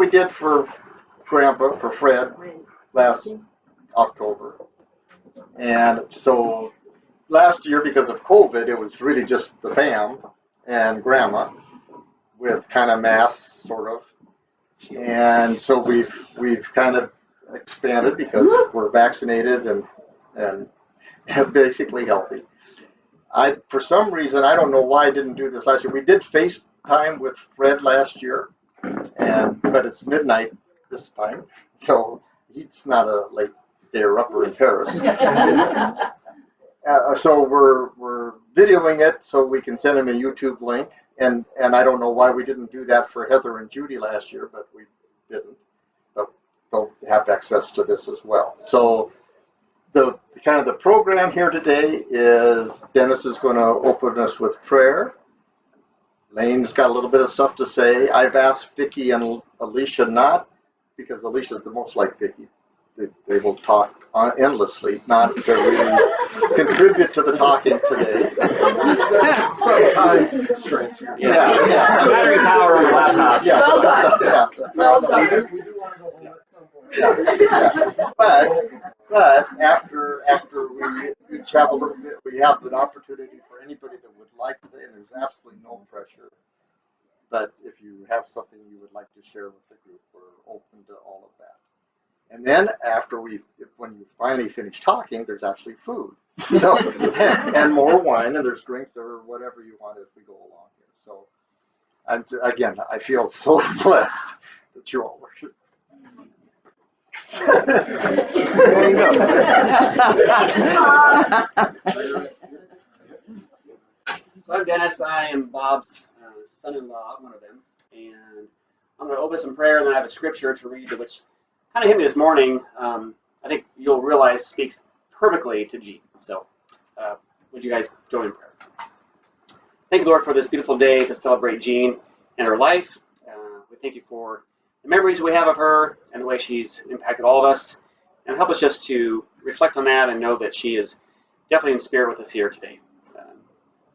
we did for Grandpa, for Fred, last October. And so last year, because of COVID, it was really just the fam and Grandma with kind of mass, sort of. And so we've kind of expanded because we're vaccinated and basically healthy. For some reason, I don't know why I didn't do this last year. We did FaceTime with Fred last year, but it's midnight this time, so he's not a late stayer-upper in Paris. So we're videoing it so we can send him a YouTube link, and I don't know why we didn't do that for Heather and Judy last year, but we didn't. But they'll have access to this as well. So the kind of the program here today is Dennis is going to open us with prayer. Lane's got a little bit of stuff to say. I've asked Vicki and Alicia not, because Alicia's the most like Vicki. They will talk endlessly, not to really contribute to the talking today. Sometimes, yeah. Battery power on the laptop. Yeah. Well done. Yeah. Well done. We do want to go home at some point. Yeah. But after we each have a little bit, we have an opportunity for anybody that would like to say, and there's absolutely no pressure. But if you have something you would like to share with the group, we're open to all of that. And then after when you finally finish talking, there's actually food. So and more wine, and there's drinks or whatever you want as we go along here. So again, I feel so blessed that you all were. There you go. So I'm Dennis. I am Bob's son-in-law, one of them, and I'm going to open some prayer, and then I have a scripture to read, which kind of hit me this morning. I think you'll realize speaks perfectly to Jean. So, would you guys join in prayer? Thank you, Lord, for this beautiful day to celebrate Jean and her life. We thank you for the memories we have of her and the way she's impacted all of us, and help us just to reflect on that and know that she is definitely in spirit with us here today.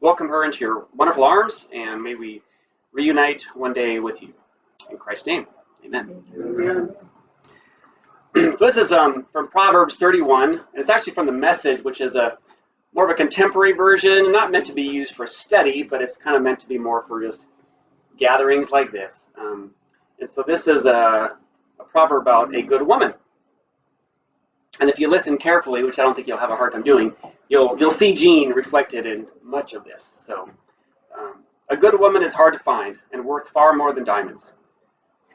Welcome her into your wonderful arms, and may we reunite one day with you. In Christ's name, amen. Amen. So this is from Proverbs 31, and it's actually from the Message, which is more of a contemporary version, not meant to be used for study, but it's kind of meant to be more for just gatherings like this. And so this is a proverb about a good woman. And if you listen carefully, which I don't think you'll have a hard time doing, you'll see Jean reflected in much of this. So a good woman is hard to find and worth far more than diamonds.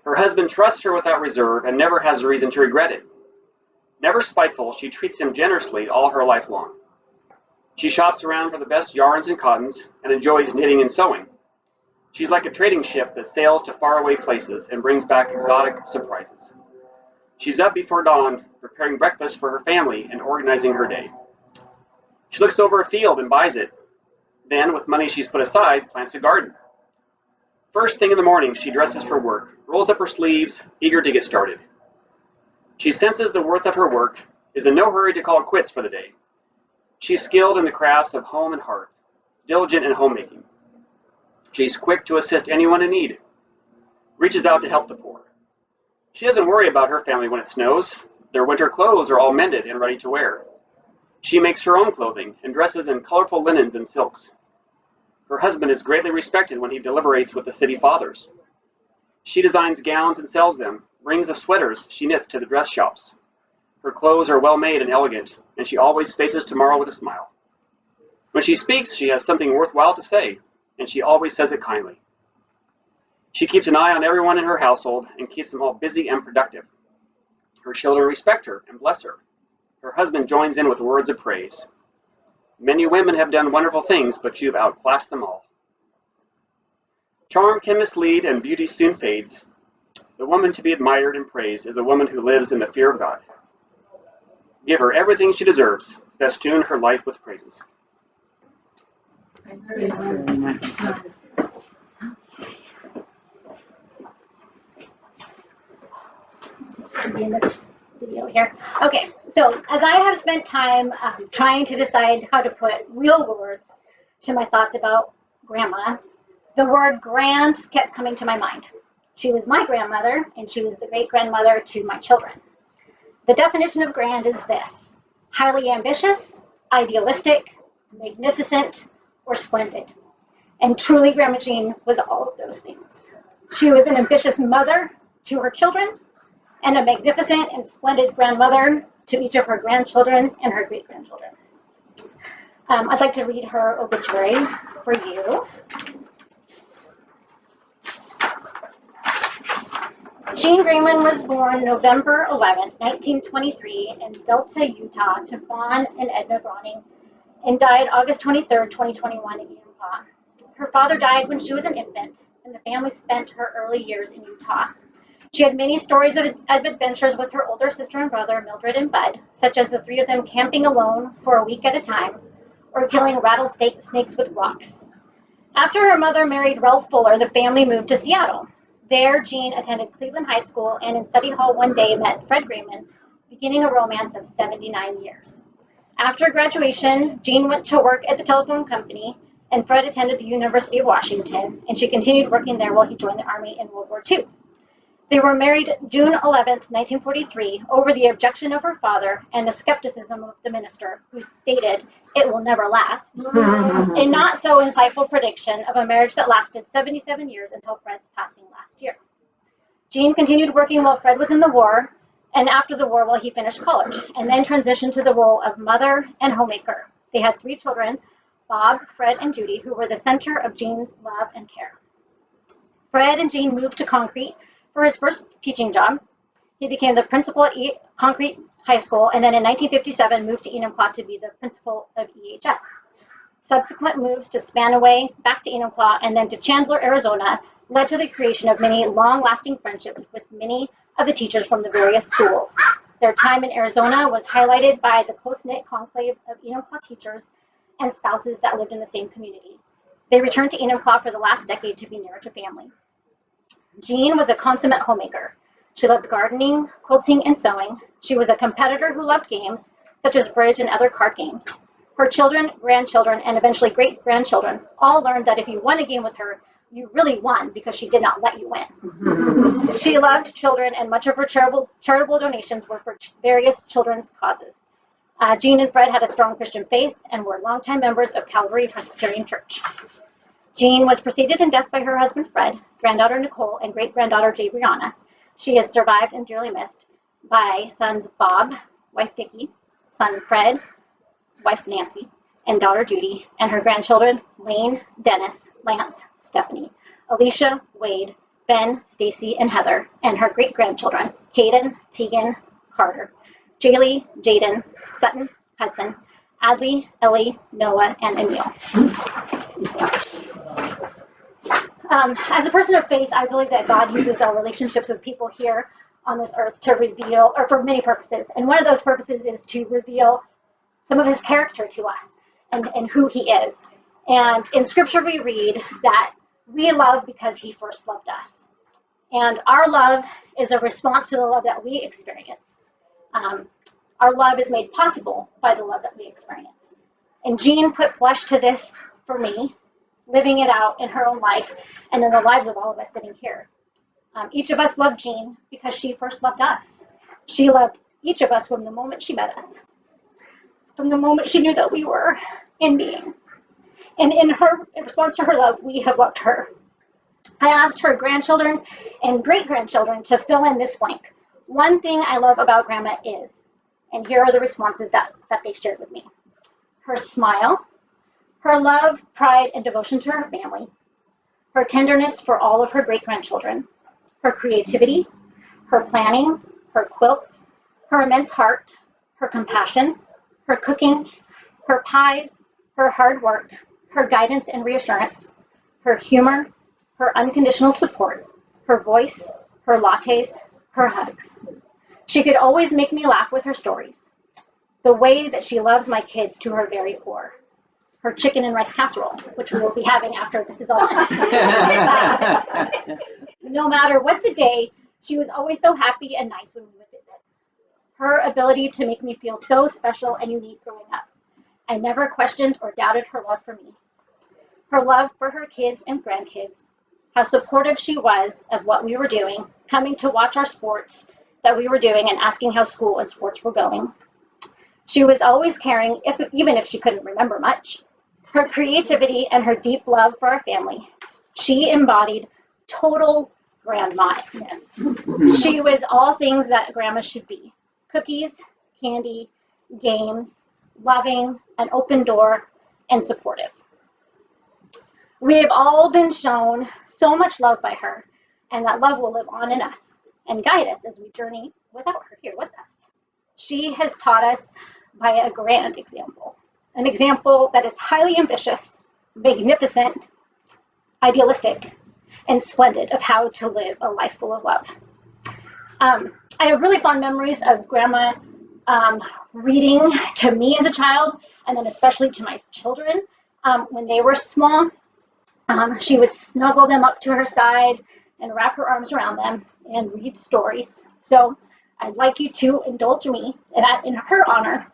Her husband trusts her without reserve and never has a reason to regret it. Never spiteful, she treats him generously all her life long. She shops around for the best yarns and cottons and enjoys knitting and sewing. She's like a trading ship that sails to faraway places and brings back exotic surprises. She's up before dawn, preparing breakfast for her family and organizing her day. She looks over a field and buys it. Then, with money she's put aside, plants a garden. First thing in the morning, she dresses for work, rolls up her sleeves, eager to get started. She senses the worth of her work, is in no hurry to call it quits for the day. She's skilled in the crafts of home and hearth, diligent in homemaking. She's quick to assist anyone in need, reaches out to help the poor. She doesn't worry about her family when it snows. Their winter clothes are all mended and ready to wear. She makes her own clothing and dresses in colorful linens and silks. Her husband is greatly respected when he deliberates with the city fathers. She designs gowns and sells them, brings the sweaters she knits to the dress shops. Her clothes are well made and elegant, and she always faces tomorrow with a smile. When she speaks, she has something worthwhile to say, and she always says it kindly. She keeps an eye on everyone in her household and keeps them all busy and productive. Her children respect her and bless her. Her husband joins in with words of praise. Many women have done wonderful things, but you've outclassed them all. Charm can mislead and beauty soon fades. The woman to be admired and praised is a woman who lives in the fear of God. Give her everything she deserves. Festoon her life with praises. Thank you very much. In this video here. Okay, so as I have spent time trying to decide how to put real words to my thoughts about Grandma, the word grand kept coming to my mind. She was my grandmother, and she was the great-grandmother to my children. The definition of grand is this: highly ambitious, idealistic, magnificent, or splendid. And truly, Grandma Jean was all of those things. She was an ambitious mother to her children, and a magnificent and splendid grandmother to each of her grandchildren and her great-grandchildren. I'd like to read her obituary for you. Jean Gramann was born November 11, 1923 in Delta, Utah, to Fawn and Edna Groning, and died August 23, 2021 in Utah. Her father died when she was an infant, and the family spent her early years in Utah. She had many stories of adventures with her older sister and brother, Mildred and Bud, such as the three of them camping alone for a week at a time, or killing rattlesnakes with rocks. After her mother married Ralph Fuller, the family moved to Seattle. There, Jean attended Cleveland High School and in study hall one day met Fred Gramann, beginning a romance of 79 years. After graduation, Jean went to work at the telephone company, and Fred attended the University of Washington, and she continued working there while he joined the Army in World War II. They were married June 11, 1943, over the objection of her father and the skepticism of the minister, who stated, "It will never last," a not so insightful prediction of a marriage that lasted 77 years until Fred's passing last year. Jean continued working while Fred was in the war, and after the war while he finished college, and then transitioned to the role of mother and homemaker. They had 3 children, Bob, Fred, and Judy, who were the center of Jean's love and care. Fred and Jean moved to Concrete for his first teaching job. He became the principal at Concrete High School, and then in 1957 moved to Enumclaw to be the principal of EHS. Subsequent moves to Spanaway, back to Enumclaw, and then to Chandler, Arizona, led to the creation of many long-lasting friendships with many of the teachers from the various schools. Their time in Arizona was highlighted by the close-knit conclave of Enumclaw teachers and spouses that lived in the same community. They returned to Enumclaw for the last decade to be nearer to family. Jean was a consummate homemaker. She loved gardening, quilting, and sewing. She was a competitor who loved games, such as bridge and other card games. Her children, grandchildren, and eventually great-grandchildren all learned that if you won a game with her, you really won because she did not let you win. She loved children, and much of her charitable donations were for various children's causes. Jean and Fred had a strong Christian faith and were longtime members of Calvary Presbyterian Church. Jean was preceded in death by her husband Fred, granddaughter Nicole, and great-granddaughter Jay Brianna. She is survived and dearly missed by sons Bob, wife Vicki, son Fred, wife Nancy, and daughter Judy, and her grandchildren Lane, Dennis, Lance, Stephanie, Alicia, Wade, Ben, Stacy, and Heather, and her great-grandchildren Caden, Tegan, Carter, Jaylee, Jaden, Sutton, Hudson, Adley, Ellie, Noah, and Emil. As a person of faith, I believe that God uses our relationships with people here on this earth to reveal, or for many purposes. And one of those purposes is to reveal some of his character to us and who he is. And in scripture we read that we love because he first loved us. And our love is a response to the love that we experience. Our love is made possible by the love that we experience. And Jean put flesh to this for me, living it out in her own life and in the lives of all of us sitting here. Each of us loved Jean because she first loved us. She loved each of us from the moment she met us, from the moment she knew that we were in being. And in response to her love, we have loved her. I asked her grandchildren and great-grandchildren to fill in this blank. One thing I love about Grandma is, and here are the responses that they shared with me. Her smile, her love, pride, and devotion to her family, her tenderness for all of her great-grandchildren, her creativity, her planning, her quilts, her immense heart, her compassion, her cooking, her pies, her hard work, her guidance and reassurance, her humor, her unconditional support, her voice, her lattes, her hugs. She could always make me laugh with her stories. The way that she loves my kids to her very core. Her chicken and rice casserole, which we will be having after this is all done. No matter what the day, she was always so happy and nice when we would visit. Her ability to make me feel so special and unique growing up. I never questioned or doubted her love for me. Her love for her kids and grandkids. how supportive she was of what we were doing, coming to watch our sports that we were doing and asking how school and sports were going. She was always caring, even if she couldn't remember much. Her creativity and her deep love for our family. She embodied total grandma-ness. She was all things that grandma should be. Cookies, candy, games, loving, an open door, and supportive. We have all been shown so much love by her, and that love will live on in us and guide us as we journey without her here with us. She has taught us by a grand example, an example that is highly ambitious, magnificent, idealistic, and splendid of how to live a life full of love. I have really fond memories of Grandma reading to me as a child, and then especially to my children when they were small. She would snuggle them up to her side and wrap her arms around them and read stories. So I'd like you to indulge me, and in her honor,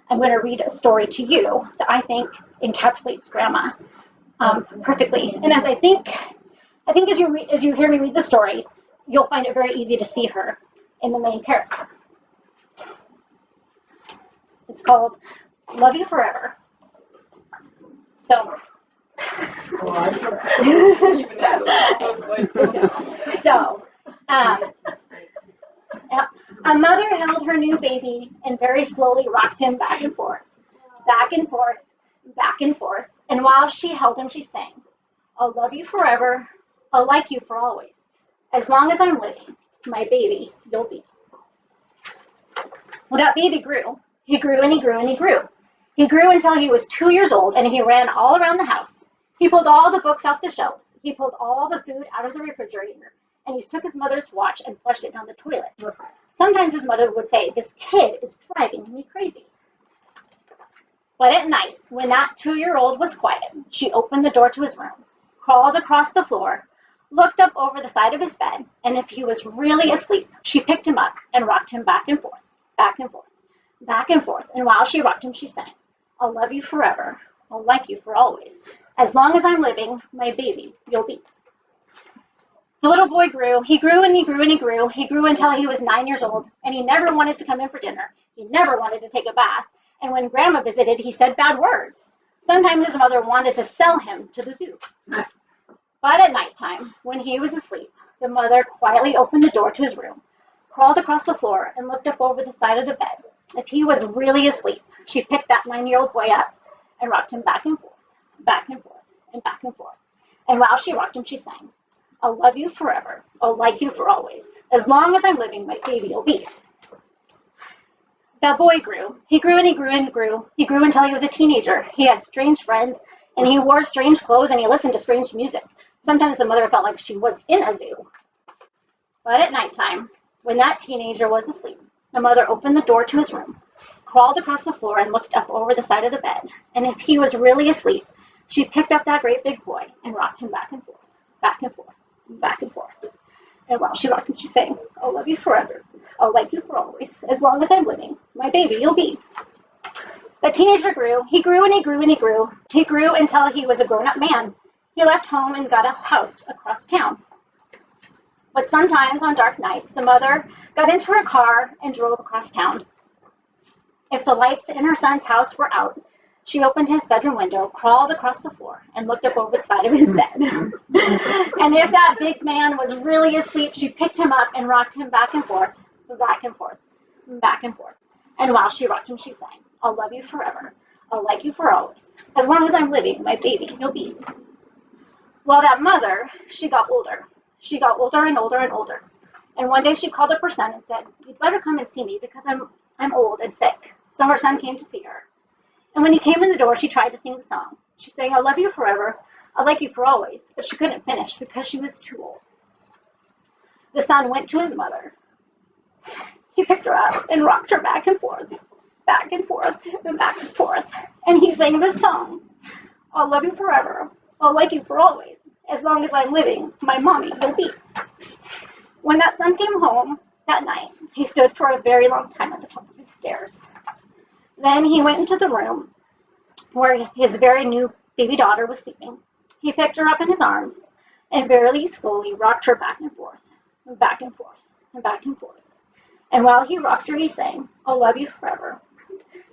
I'm going to read a story to you that I think encapsulates Grandma perfectly. And as I think as you hear me read the story, you'll find it very easy to see her in the main character. It's called Love You Forever. So, a mother held her new baby and very slowly rocked him back and forth, back and forth, back and forth. And while she held him, she sang, I'll love you forever, I'll like you for always. As long as I'm living, my baby you'll be. Well, that baby grew. He grew and he grew and he grew. He grew until he was 2 years old, and he ran all around the house. He pulled all the books off the shelves. He pulled all the food out of the refrigerator, and he took his mother's watch and flushed it down the toilet. Sometimes his mother would say, this kid is driving me crazy. But at night, when that 2-year-old was quiet, she opened the door to his room, crawled across the floor, looked up over the side of his bed, and if he was really asleep, she picked him up and rocked him back and forth, back and forth, back and forth. And while she rocked him, she sang, I'll love you forever, I'll like you for always. As long as I'm living, my baby you'll be. The little boy grew. He grew and he grew and he grew. He grew until he was 9 years old, and he never wanted to come in for dinner. He never wanted to take a bath. And when Grandma visited, he said bad words. Sometimes his mother wanted to sell him to the zoo. But at nighttime, when he was asleep, the mother quietly opened the door to his room, crawled across the floor, and looked up over the side of the bed. If he was really asleep, she picked that 9-year-old boy up and rocked him back and forth, back and forth, and back and forth. And while she rocked him, she sang, I'll love you forever, I'll like you for always. As long as I'm living, my baby you'll be. That boy grew. He grew and he grew and grew. He grew until he was a teenager. He had strange friends, and he wore strange clothes, and he listened to strange music. Sometimes the mother felt like she was in a zoo. But at nighttime, when that teenager was asleep, the mother opened the door to his room, crawled across the floor, and looked up over the side of the bed. And if he was really asleep, she picked up that great big boy and rocked him back and forth, back and forth, back and forth. And while she rocked him, she sang, I'll love you forever, I'll like you for always. As long as I'm living, my baby you'll be. The teenager grew. He grew and he grew and he grew. He grew until he was a grown-up man. He left home and got a house across town. But sometimes on dark nights, the mother got into her car and drove across town. If the lights in her son's house were out, she opened his bedroom window, crawled across the floor, and looked up over the side of his bed. And if that big man was really asleep, she picked him up and rocked him back and forth, back and forth, back and forth. And while she rocked him, she sang, I'll love you forever, I'll like you for always. As long as I'm living, my baby you'll be. Well, that mother, she got older. She got older and older and older. And one day she called up her son and said, you'd better come and see me because I'm old and sick. So her son came to see her. And when he came in the door, she tried to sing the song. She sang, I'll love you forever, I'll like you for always. But she couldn't finish because she was too old. The son went to his mother. He picked her up and rocked her back and forth, back and forth, and back and forth. And he sang this song, I'll love you forever, I'll like you for always. As long as I'm living, my mommy will be. When that son came home that night, he stood for a very long time at the top of the stairs. Then he went into the room where his very new baby daughter was sleeping. He picked her up in his arms, and very slowly rocked her back and forth, and back and forth, and back and forth. And while he rocked her, he sang, I'll love you forever.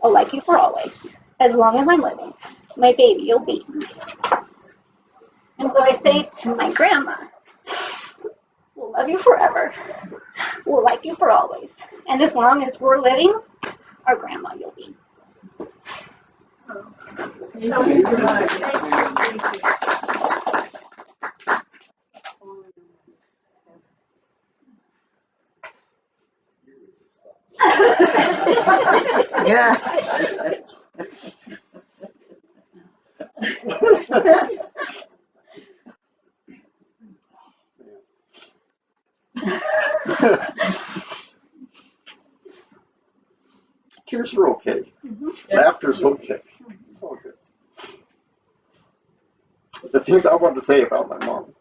I'll like you for always. As long as I'm living, my baby you'll be. And so I say to my grandma, we'll love you forever. We'll like you for always. And as long as we're living, our grandma you'll be. Yeah. Tears are okay. Mhm. Laughter's okay. It's all good. The things I wanted to say about my mom.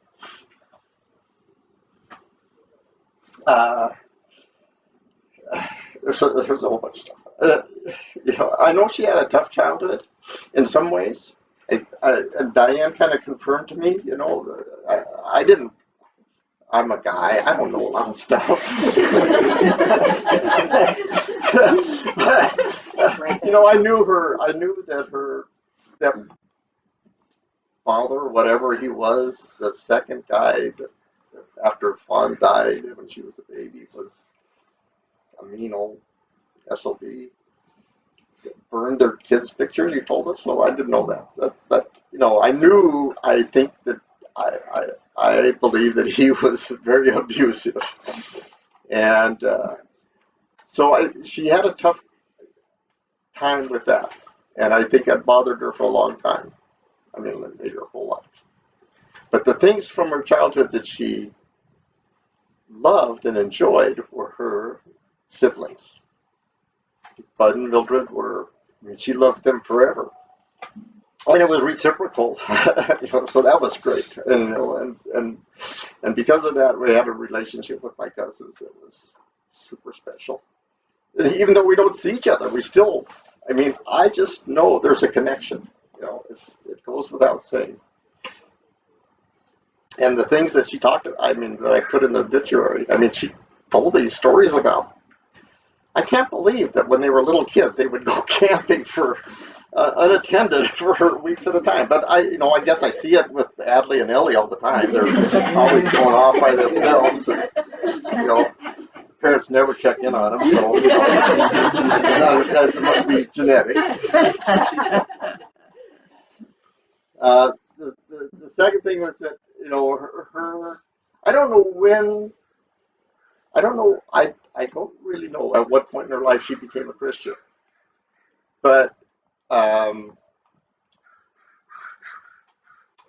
There's a whole bunch of stuff. I know she had a tough childhood in some ways. And Diane kind of confirmed to me, I didn't. I'm a guy. I don't know a lot of stuff. I knew her. I knew that her stepfather, whatever he was, the second guy that after Fawn died when she was a baby, was a mean old SOB. Burned their kids' pictures. He told us. So I didn't know that. But I knew. I think that I believe that he was very abusive, and so she had a tough time with that, and I think that bothered her for a long time. I mean, it made her whole life. But the things from her childhood that she loved and enjoyed were her siblings. Bud and Mildred she loved them forever. And it was reciprocal, so that was great. And because of that, we had a relationship with my cousins that was super special. Even though we don't see each other, I just know there's a connection. It goes without saying. And the things that she talked about, that I put in the obituary, she told these stories about. I can't believe that when they were little kids, they would go camping for unattended for weeks at a time. But I guess I see it with Adley and Ellie all the time. They're always going off by themselves. And, parents never check in on them, so it must be genetic. The second thing was that her I don't know when. I don't know. I don't really know at what point in her life she became a Christian, but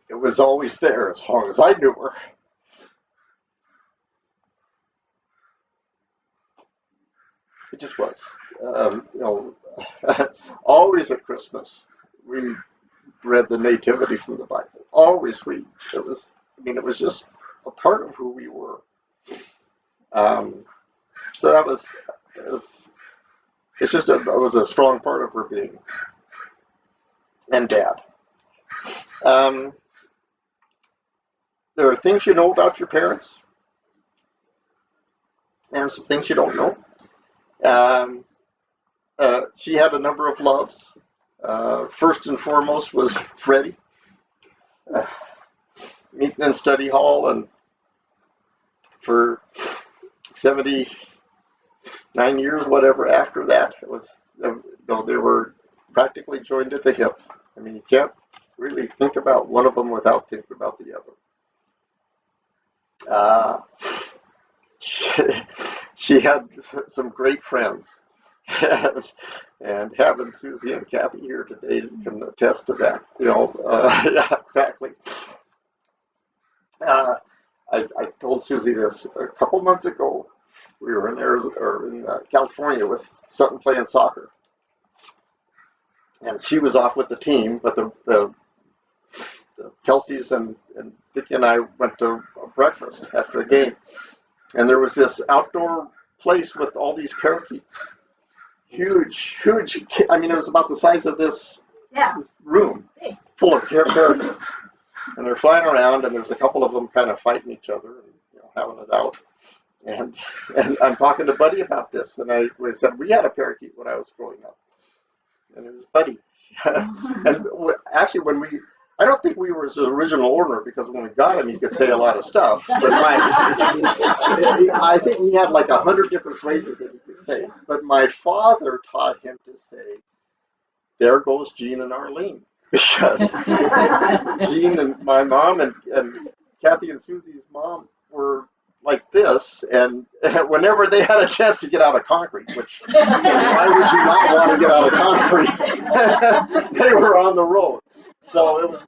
it was always there as long as I knew her. It just was. Always at Christmas we read the Nativity from the Bible. Always it was just a part of who we were. So it was a strong part of her being. And Dad. There are things you know about your parents, and some things you don't know. She had a number of loves. First and foremost was Freddie. Meeting in study hall, and for 79 years, whatever, after that, it was, they were practically joined at the hip. You can't really think about one of them without thinking about the other. She had some great friends. And having Susie and Kathy here today can attest to that. Yeah, exactly. I told Susie this a couple months ago. We were in Arizona, or in California with Sutton playing soccer, and she was off with the team. But the Kelseys and Vicki and I went to breakfast after the game, and there was this outdoor place with all these parakeets. Huge. It was about the size of this room, full of parakeets. and they're flying around, and there's a couple of them kind of fighting each other and having it out. And I'm talking to Buddy about this, and we said we had a parakeet when I was growing up, and it was Buddy. And actually, I don't think we were his original owner, because when we got him, he could say a lot of stuff. But I think he had like 100 different phrases that he could say. But my father taught him to say, "There goes Jean and Arlene," because Jean and my mom and Kathy and Susie's mom were like this, and whenever they had a chance to get out of concrete, which why would you not want to get out of concrete? They were on the road. So it was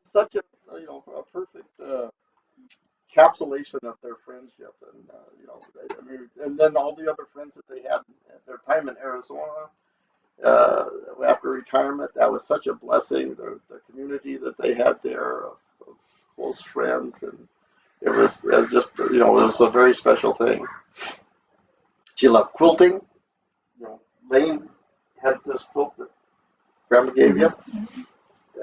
such a perfect encapsulation of their friendship, and and then all the other friends that they had at their time in Arizona after retirement. That was such a blessing. The community that they had there of close friends, and it was just it was a very special thing. She loved quilting. Lane had this quilt that Grandma gave you.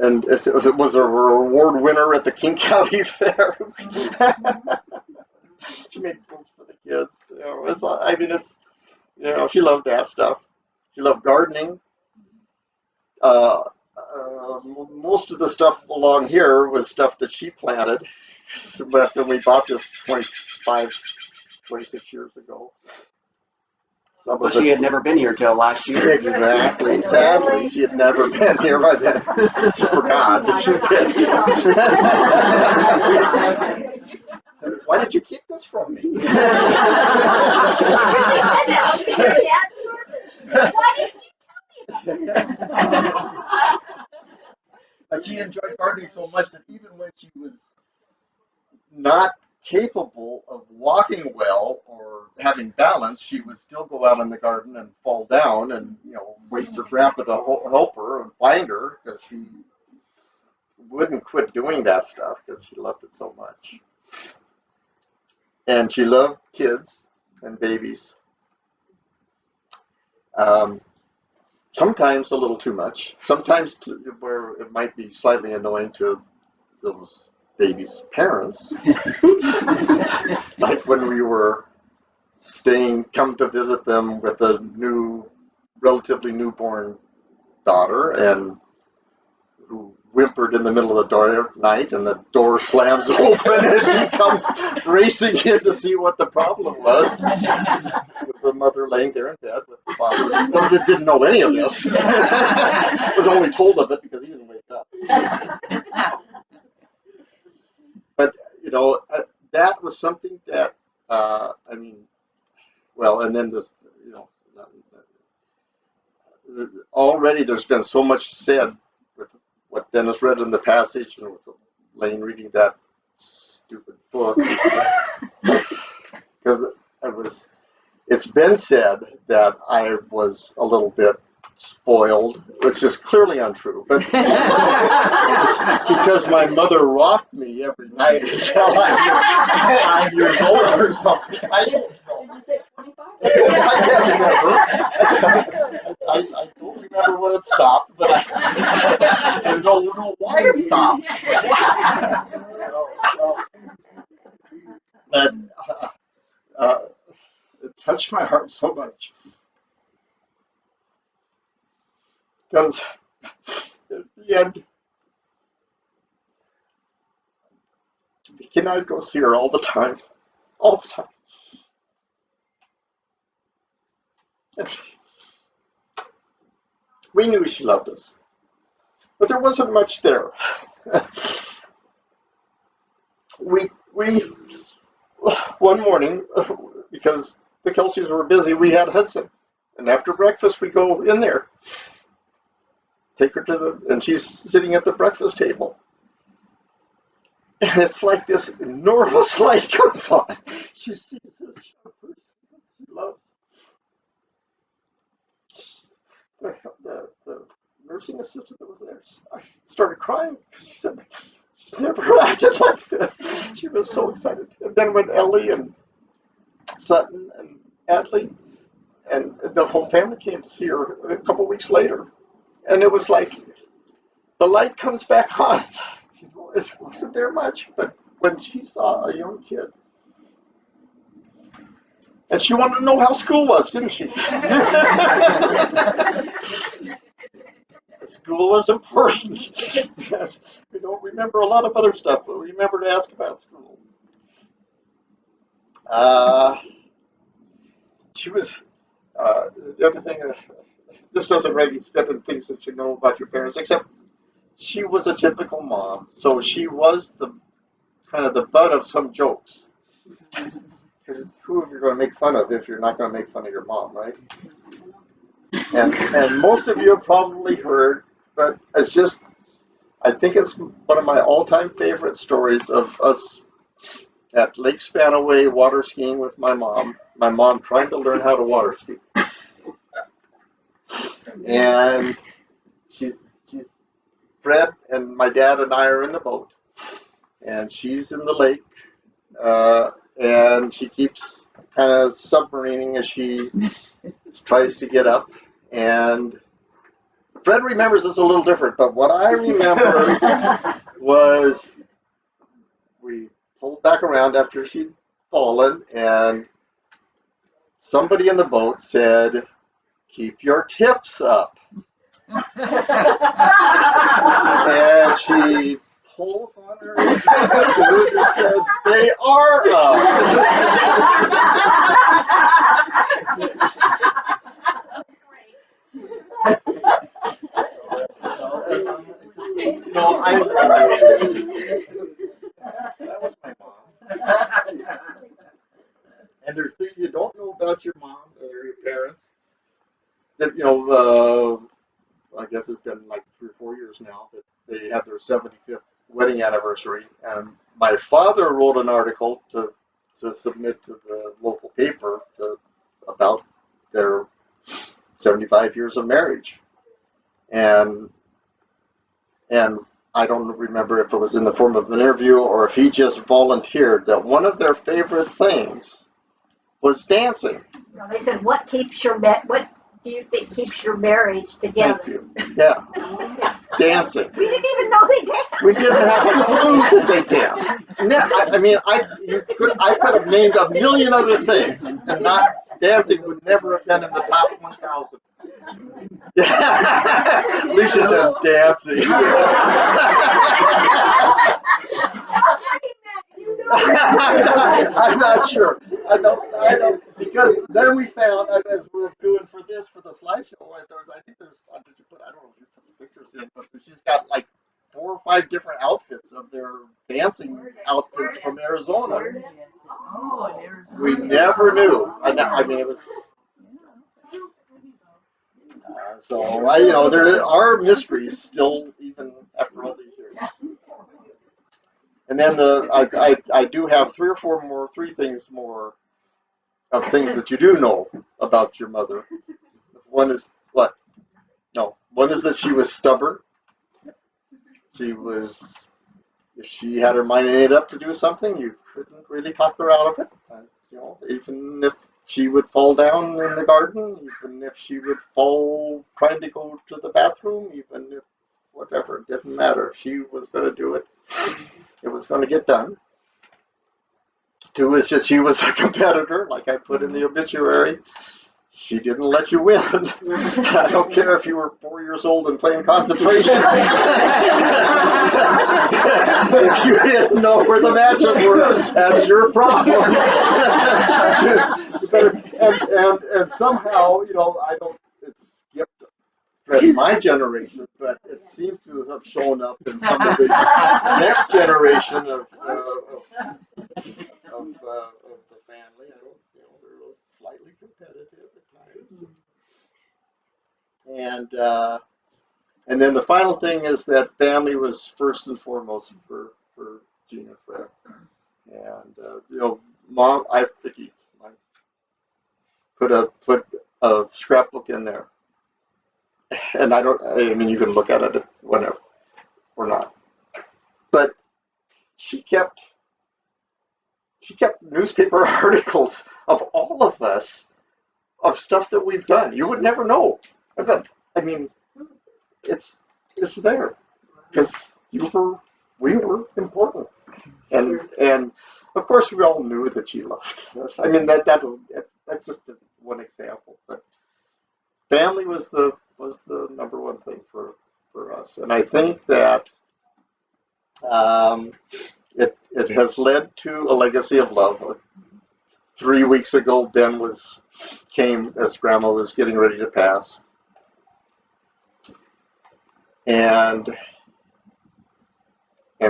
And if it was a reward winner at the King County Fair. She made quilts for the kids. She loved that stuff. She loved gardening. Most of the stuff along here was stuff that she planted. But when we bought this 26 years ago. Well, she had never been here till last year. Exactly. Sadly, she had never been here by then. She forgot that she did. Why did you keep this from me? Why didn't you tell me about But she enjoyed gardening so much that even when she was not capable of walking well or having balance, she would still go out in the garden and fall down and wait for Grandpa to help her and find her, because she wouldn't quit doing that stuff because she loved it so much. And she loved kids and babies. Sometimes a little too much. Sometimes where it might be slightly annoying to those babies' parents. Like when we were come to visit them with a relatively newborn daughter, and who whimpered in the middle of the night, and the door slams open and she comes racing in to see what the problem was. With the mother laying there in bed with the father. They didn't know any of this. Was only told of it because he didn't wake up. But that was something that and then this already there's been so much said with what Dennis read in the passage, and with Lane reading that stupid book, because it's been said that I was a little bit spoiled, which is clearly untrue, but because my mother rocked me every night until I was 5 years old or something. I don't know. Did you say 25? I can't remember. I don't remember when it stopped, but I don't know why it stopped. But it touched my heart so much. Because at the end, Vicky and I would go see her all the time. All the time. And we knew she loved us. But there wasn't much there. we one morning, because the Kelseys were busy, we had Hudson. And after breakfast, we go in there. Take her and she's sitting at the breakfast table. And it's like this enormous light comes on. She sees this young person she loves. The nursing assistant that was there, I started crying. She said, she's never acted like this. She was so excited. And then when Ellie and Sutton and Adley and the whole family came to see her a couple weeks later, and it was like the light comes back on. it wasn't there much, but when she saw a young kid, and she wanted to know how school was, didn't she? School was important. We don't remember a lot of other stuff, but we remember to ask about school. She was the other thing. This doesn't really fit in things that you know about your parents, except she was a typical mom. So she was the kind of the butt of some jokes. Because who are you going to make fun of if you're not going to make fun of your mom, right? And most of you have probably heard, but it's just, I think it's one of my all-time favorite stories of us at Lake Spanaway water skiing with my mom. My mom trying to learn how to water ski. And she's Fred and my dad and I are in the boat, and she's in the lake, and she keeps kind of submarining as she tries to get up. And Fred remembers this a little different, but what I remember was we pulled back around after she'd fallen, and somebody in the boat said, "Keep your tips up." And she pulls on her shoe and says, "They are up." You know, that was my mom. And there's things you don't know about your mom or your parents. That I guess it's been like 3 or 4 years now that they had their 75th wedding anniversary, and my father wrote an article to submit to the local paper about their 75 years of marriage, and I don't remember if it was in the form of an interview or if he just volunteered that one of their favorite things was dancing. No, they said, what do you think keeps your marriage together? Thank you. Yeah. Dancing. We didn't even know they danced. We didn't have a clue that they danced. I could have named a million other things, and not dancing would never have been in the top 1,000. Yeah. Alicia says dancing. I'm not sure. I don't, because then we found, as we were doing for the slideshow, I think there's, I don't know if you put the pictures in, but she's got like 4 or 5 different outfits of their dancing outfits from Arizona. We never knew. I mean, it was. There are mysteries still, even after all these years. And then I do have 3 or 4 more, 3 things more of things that you do know about your mother. One is what? No, one is that she was stubborn. If she had her mind made up to do something, you couldn't really talk her out of it. Even if she would fall down in the garden, even if she would fall trying to go to the bathroom, even if whatever, it didn't matter. If she was going to do it, it was going to get done. 2 is that she was a competitor, like I put in the obituary. She didn't let you win. I don't care if you were 4 years old and playing concentration. If you didn't know where the matches were, that's your problem. and somehow, I don't. It's skipped my generation, but it seems to have shown up in some of the next generation of the family. They're slightly competitive at times. And then the final thing is that family was first and foremost for Gina Fred. And Mom, I put a scrapbook in there, and I mean, you can look at it whenever or not, but she kept newspaper articles of all of us, of stuff that we've done. You would never know. But I mean, it's there because you were we were important. And of course, we all knew that she loved us. I mean, that's just one example. But family was the number one thing for us, and I think that um, it has led to a legacy of love. 3 weeks ago, Ben came as Grandma was getting ready to pass, and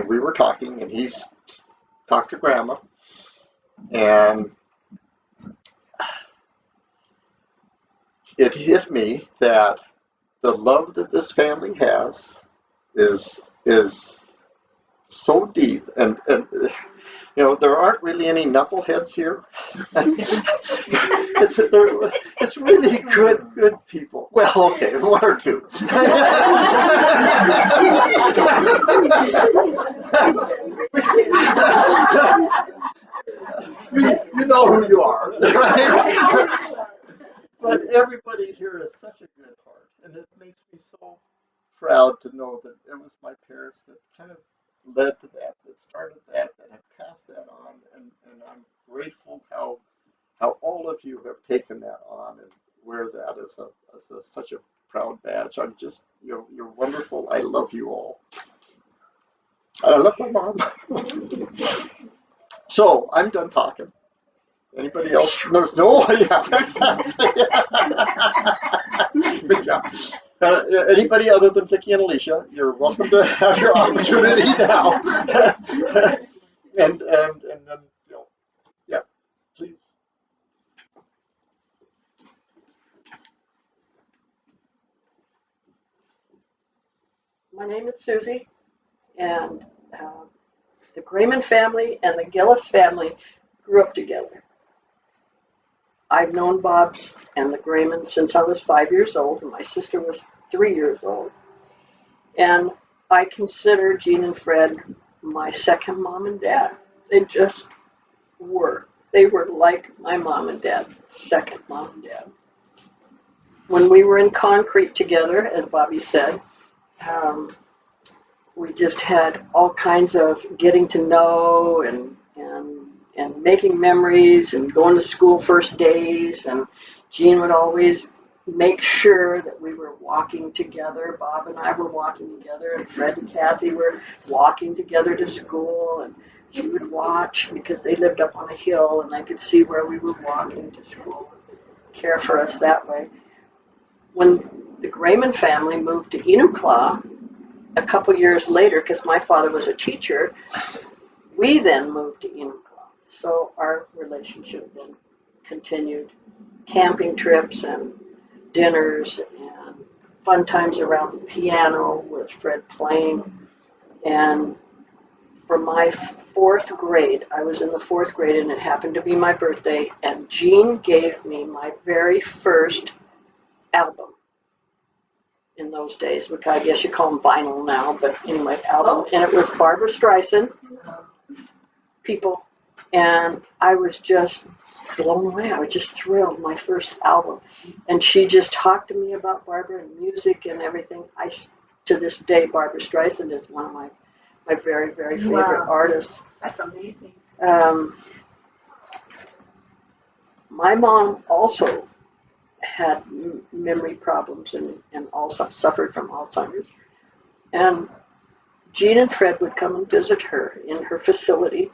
we were talking, and he's talked to Grandma, and it hit me that the love that this family has is so deep, and there aren't really any knuckleheads here. It's really good people. Well, okay, one or two. you know who you are, right? But everybody here is such a good heart, and it makes me so proud to know that it was my parents that kind of led to that started that have passed that on, and I'm grateful how all of you have taken that on and wear that as such a proud badge. I'm just, you're wonderful. I love you all. I love my mom. So I'm done talking. Anybody else? No, yeah, exactly. Good job. Anybody other than Vicky and Alicia, you're welcome to have your opportunity now. and then, yeah, please. My name is Susie, and the Gramann family and the Gillis family grew up together. I've known Bob and the Gramann since I was 5 years old, and my sister was 3 years old. And I consider Jean and Fred my second mom and dad. They just were. They were like my mom and dad, second mom and dad. When we were in concrete together, as Bobby said, we just had all kinds of getting to know and making memories and going to school first days. And Jean would always make sure that we were walking together. Bob and I were walking together, and Fred and Kathy were walking together to school. And she would watch because they lived up on a hill, and I could see where we were walking to school, care for us that way. When the Gramann family moved to Enumclaw a couple years later, because my father was a teacher, we then moved to Enumclaw. So our relationship then continued. Camping trips and dinners and fun times around the piano with Fred playing. And for my fourth grade, I was in the fourth grade, and it happened to be my birthday, and Jean gave me my very first album in those days, which I guess you call them vinyl now, but anyway, album. And it was Barbra Streisand, People, and I was just blown away. I was just thrilled, my first album. And she just talked to me about Barbra and music and everything. To this day, Barbra Streisand is one of my very, very favorite artists. That's amazing. My mom also had memory problems and also suffered from Alzheimer's. And Jean and Fred would come and visit her in her facility.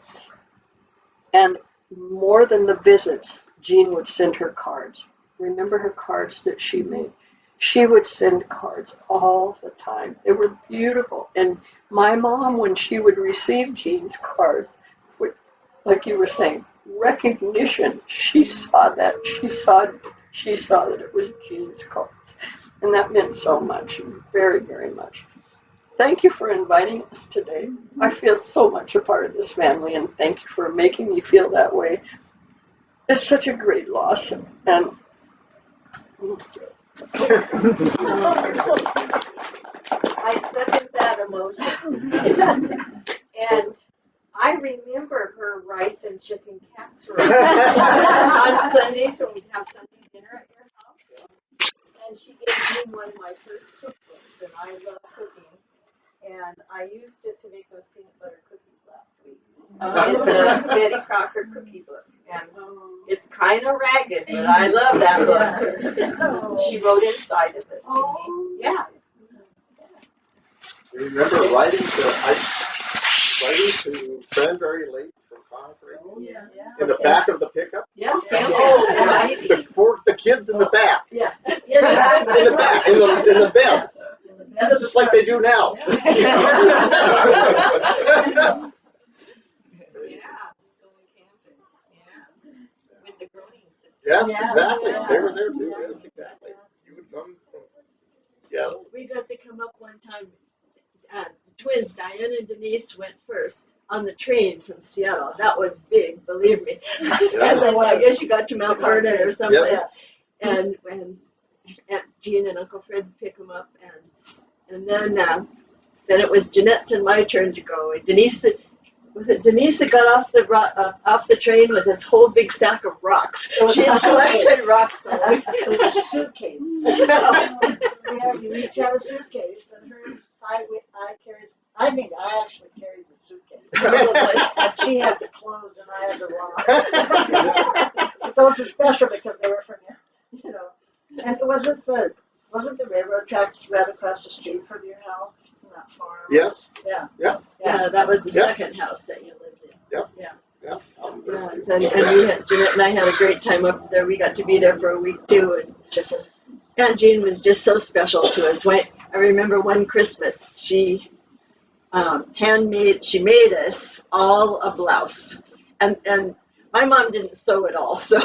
And more than the visits, Jean would send her cards. Remember her cards that she made? She would send cards all the time. They were beautiful. And my mom, when she would receive Jean's cards, would, like you were saying, recognition. She saw that. She saw that it was Jean's cards. And that meant so much, very, very much. Thank you for inviting us today. I feel so much a part of this family, and thank you for making me feel that way. It's such a great loss, and I second that emotion. And I remember her rice and chicken casserole on Sundays when we'd have Sunday dinner at your house. And she gave me one of my first cookbooks, and I love cooking. and I used it to make those peanut butter cookies last week. Oh. It's a Betty Crocker cookie book, and it's kind of ragged, but I love that book. She wrote inside of it to me. Yeah. You remember writing to Cranberry Lake from Concord? Yeah. In the back of the pickup? Yeah. Oh, right. The kids in the back. Yeah. In the back, in the bed. Just like they do now. Yeah, going camping. Yeah. With the Groaning sisters. Yes, Yeah. exactly. Yeah. They were there too. Yes, exactly. You would come from Seattle. We got to come up one time. Twins, Diane and Denise, went first on the train from Seattle. That was big, believe me. And then I guess you got to Mount Vernon or something. Yes. And Aunt Jean and Uncle Fred pick them up, and then it was Jeanette's and my turn to go. And Denise that got off the train with this whole big sack of rocks. She had collected rocks. It was a suitcase. Yeah, you each had a suitcase, and hers, I actually carried the suitcase. And she had the clothes, and I had the rocks. But those were special because they were from you know. And wasn't the railroad tracks right across the street from your house, from that farm? Yes. Yeah. Yeah. Yeah, that was the Yeah. second house that you lived in. Yeah. Yeah. Yeah. Yes, and Jeanette and I had a great time up there. We got to be there for a week too. And Aunt Jean was just so special to us. I remember one Christmas, she made us all a blouse. And my mom didn't sew at all, so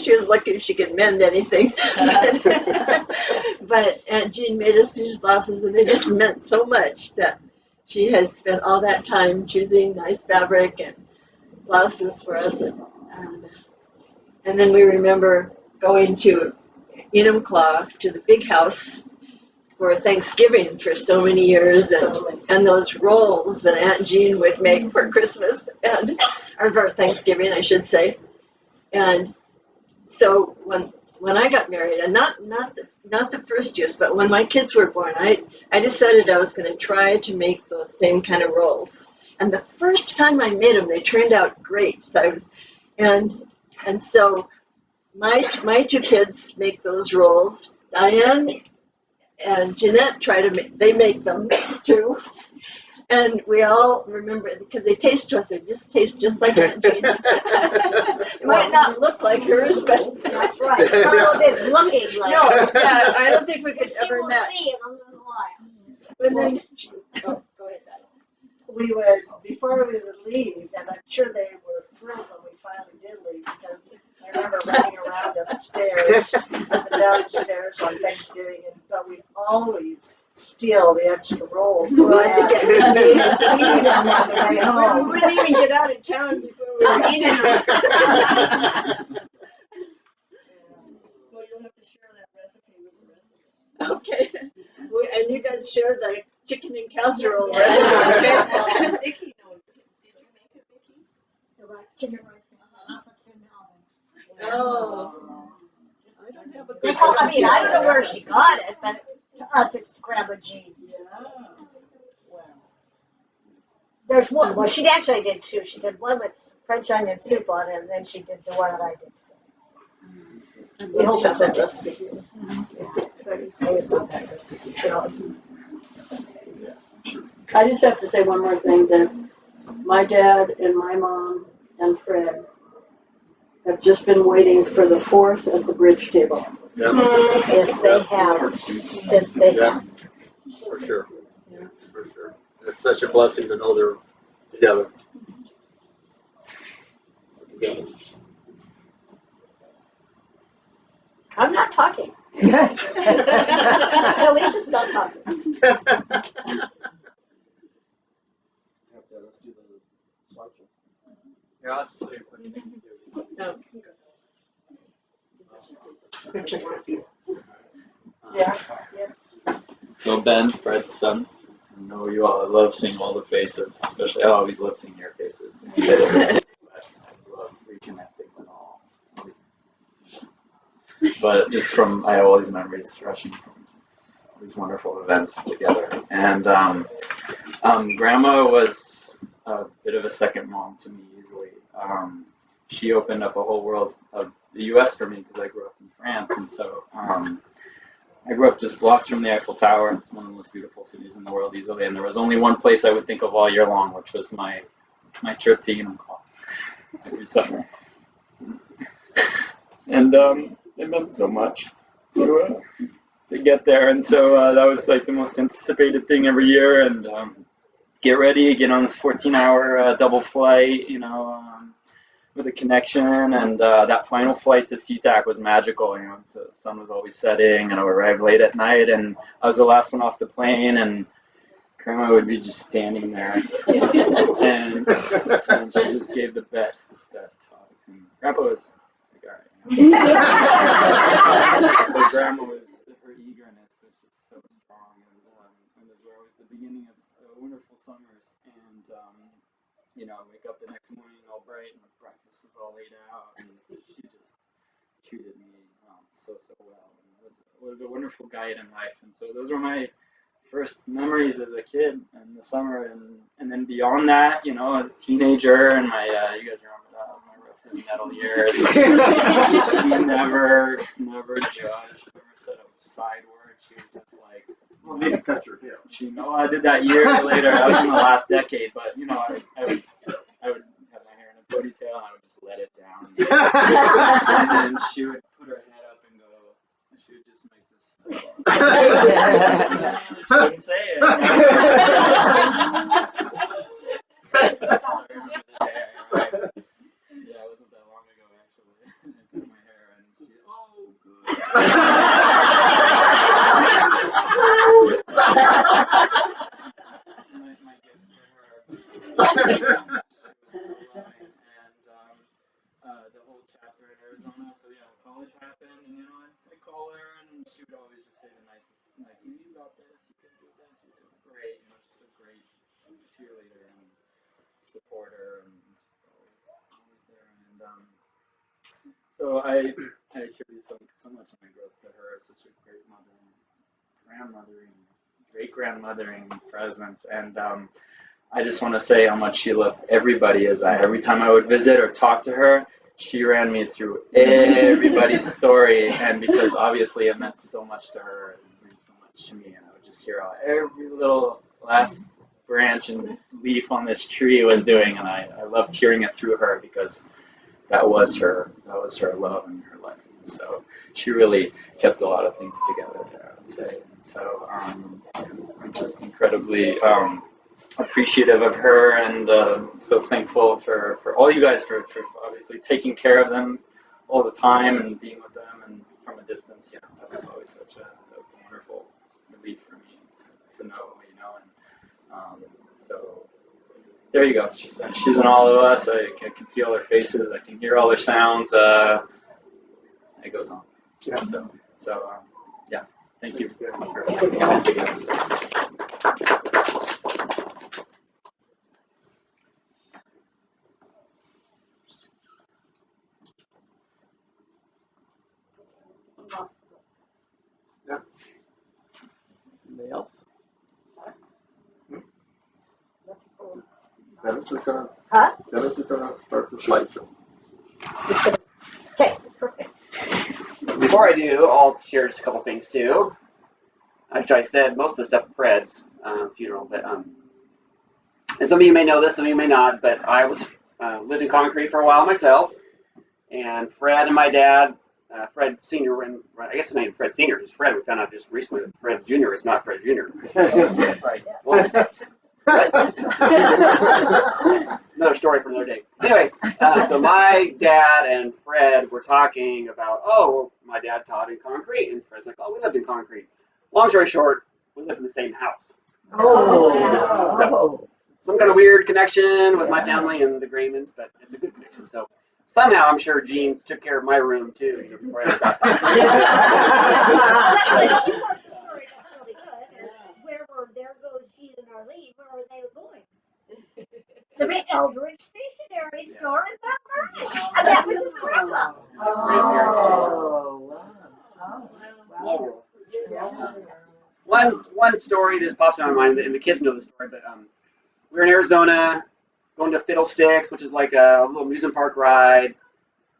she was lucky if she could mend anything. But Aunt Jean made us these blouses, and they just meant so much that she had spent all that time choosing nice fabric and blouses for us. And then we remember going to Enumclaw, to the big house for Thanksgiving for so many years, and those rolls that Aunt Jean would make for Christmas or for Thanksgiving, I should say. And so when I got married, and not the first years, but when my kids were born, I decided I was going to try to make those same kind of rolls. And the first time I made them, they turned out great. And so my two kids make those rolls. Diane and Jeanette they make them too. And we all remember it because they taste to us. They just taste just like Aunt Jean's. It might not look like hers, but That's right. Well, it's looking like. no, yeah, I don't think we could ever match. See it on the line. And then, go ahead, Diane. We would, before we would leave, and I'm sure they were thrilled when we finally did leave, because I remember running around upstairs, up and down the stairs on Thanksgiving, but we always steal the extra rolls. Well, I think Eat them on the way We home. wouldn't even get out of town before we were eating them. Well, you'll have to share that recipe with the rest of us. Okay. And you guys share the chicken and casserole. Yeah. Vicki knows. Did you make it, Vicki? Chicken rice. It's in the oven. Oh. I don't have a good Well, I mean, I don't know where she got it, but to us, it's Grandma Jean. There's one. Well, she actually did two. She did one with French onion soup on it, and then she did the one that I did. We hope that's that recipe. I just have to say one more thing, that my dad and my mom and Fred have just been waiting for the fourth at the bridge table. Yeah. Yes, they have. Yes, they have. For sure. For sure. It's such a blessing to know they're together. I'm not talking. No, we just not talking. Let's do the slideshow. Yeah, I'll just say a quick thing too. No. Yeah. So Ben, Fred's son, I know you all love seeing all the faces, especially I always love seeing your faces. I love reconnecting with all. But just I have all these memories rushing from these wonderful events together. And Grandma was a bit of a second mom to me easily. She opened up a whole world of the U.S. for me because I grew up in France, and so I grew up just blocks from the Eiffel Tower. It's one of the most beautiful cities in the world easily, and there was only one place I would think of all year long, which was my trip to Enumclaw every summer. And it meant so much to get there, and so that was like the most anticipated thing every year. And get ready, get on this 14-hour double flight, with a connection, and that final flight to SeaTac was magical. So the sun was always setting, and I would arrive late at night, and I was the last one off the plane, and Grandma would be just standing there, and she just gave the best talks. And Grandpa was like, all right. But Grandma was, her eagerness was just so strong, and those were always the beginning of wonderful summers. And wake up the next morning all bright, and the breakfast was all laid out, and she just treated me so well. And was a wonderful guide in life. And so those were my first memories as a kid in the summer, and then beyond that, as a teenager, and my you guys remember that, my rough and metal years. She never judged, never said a side word. She was just like, well, need to cut your hair. She I did that years later. That was in the last decade, but I would have my hair in a ponytail, and I would just let it down. And then she would put her head up and go, and she would just make this. She wouldn't say it. Yeah, it wasn't that long ago, actually. I cut my hair, and she, good. my gift to her. She was so loving, and the whole chapter in Arizona. So college happened, and I call her, and she would always just say the nicest, like, you got this, you can do this, you're doing great. Just a great cheerleader and supporter, and just always there. And so I attribute so much of my growth to her. Such a great mother, grandmothering, great grandmothering presence, and I just want to say how much she loved everybody. Every time I would visit or talk to her, she ran me through everybody's story, and because obviously it meant so much to her and meant so much to me, and I would just hear how every little last branch and leaf on this tree was doing, and I loved hearing it through her because that was her love and her life. So she really kept a lot of things together there, I would say. So I'm just incredibly appreciative of her, and so thankful for all you guys for obviously taking care of them all the time and being with them, and from a distance, that was always such a wonderful relief for me to know, and so there you go. She's in all of us. I can see all their faces. I can hear all their sounds. It goes on. Yeah. So yeah. Thank you for being on together. Yeah. Anybody else? Dennis is gonna start the slideshow. Okay, perfect. Before I do, I'll share just a couple things too. Actually, I said most of the stuff at Fred's funeral, but and some of you may know this, some of you may not, but I was lived in concrete for a while myself, and Fred and my dad, Fred Senior, and I guess his name Fred Senior is Fred. We found out just recently that Fred Junior is not Fred Junior. Right. Well, another story for another day. Anyway, so my dad and Fred were talking about, my dad taught in concrete, and Fred's like, we lived in concrete. Long story short, we lived in the same house. So, some kind of weird connection with my family and the Gramanns, but it's a good connection. So somehow I'm sure Gene took care of my room too before I ever got there. Story that's really good. There goes Gene and Arlene. Where are they going? The Eldridge Stationery Store in Mount Vernon. And that was his grandpa. Small world. one story just pops in my mind, and the kids know the story, but we were in Arizona going to Fiddlesticks, which is like a little amusement park ride.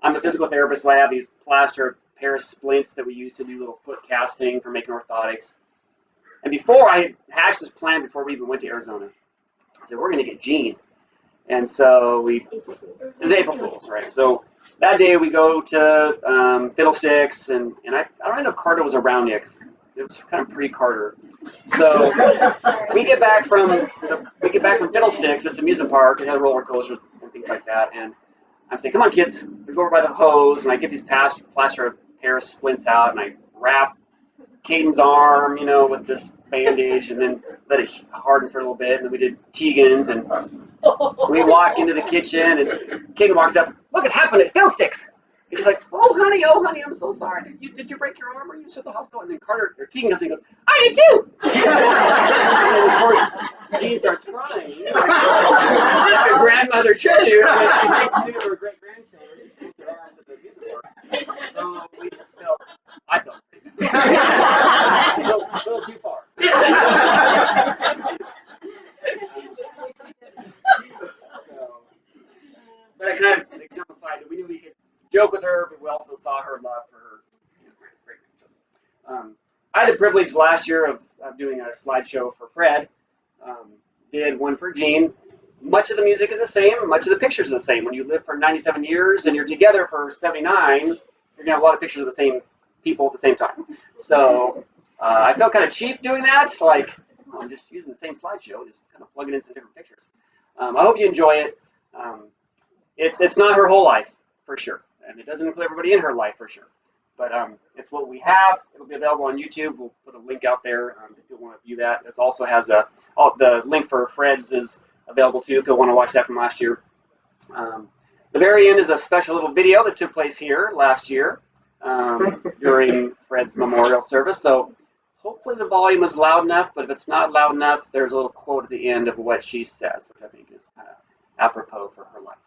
I'm a physical therapist, so I have these plaster Paris splints that we use to do little foot casting for making orthotics. And before I hatched this plan, before we even went to Arizona, I said, we're going to get Gene. And so it was April Fool's, right? So that day we go to Fiddlesticks, and I don't even know if Carter was around yet. It was kind of pre-Carter. So we get back from Fiddlesticks, this amusement park. It had roller coasters and things like that. And I'm saying, come on, kids. We go over by the hose, and I get these plaster of Paris splints out, and I wrap Caden's arm, with this bandage, and then let it harden for a little bit. And then we did Tegan's, and we walk into the kitchen, and Caden walks up. Look, it happened at Fiddlesticks. He's like, oh honey, I'm so sorry. Did you break your arm? Or you at the hospital? And then Tegan comes in and goes, I did too. And of course, Jean starts crying. Like a grandmother should do when she takes two of her great grandchildren to take their arms at the amusement park. So I felt a little too far. But I kind of exemplified that we knew we could joke with her, but we also saw her love for her great grandchildren. I had the privilege last year of doing a slideshow for Fred. Did one for Jean. Much of the music is the same. Much of the pictures are the same. When you live for 97 years and you're together for 79, you're going to have a lot of pictures of the same people at the same time. So I felt kind of cheap doing that. Like, I'm just using the same slideshow, just kind of plugging in some different pictures. I hope you enjoy it. It's not her whole life, for sure. And it doesn't include everybody in her life, for sure. But it's what we have. It'll be available on YouTube. We'll put a link out there if you want to view that. It also has the link for Fred's is available too if you'll want to watch that from last year. The very end is a special little video that took place here last year during Fred's memorial service. So hopefully the volume is loud enough, but if it's not loud enough, there's a little quote at the end of what she says, which I think is kind of apropos for her life.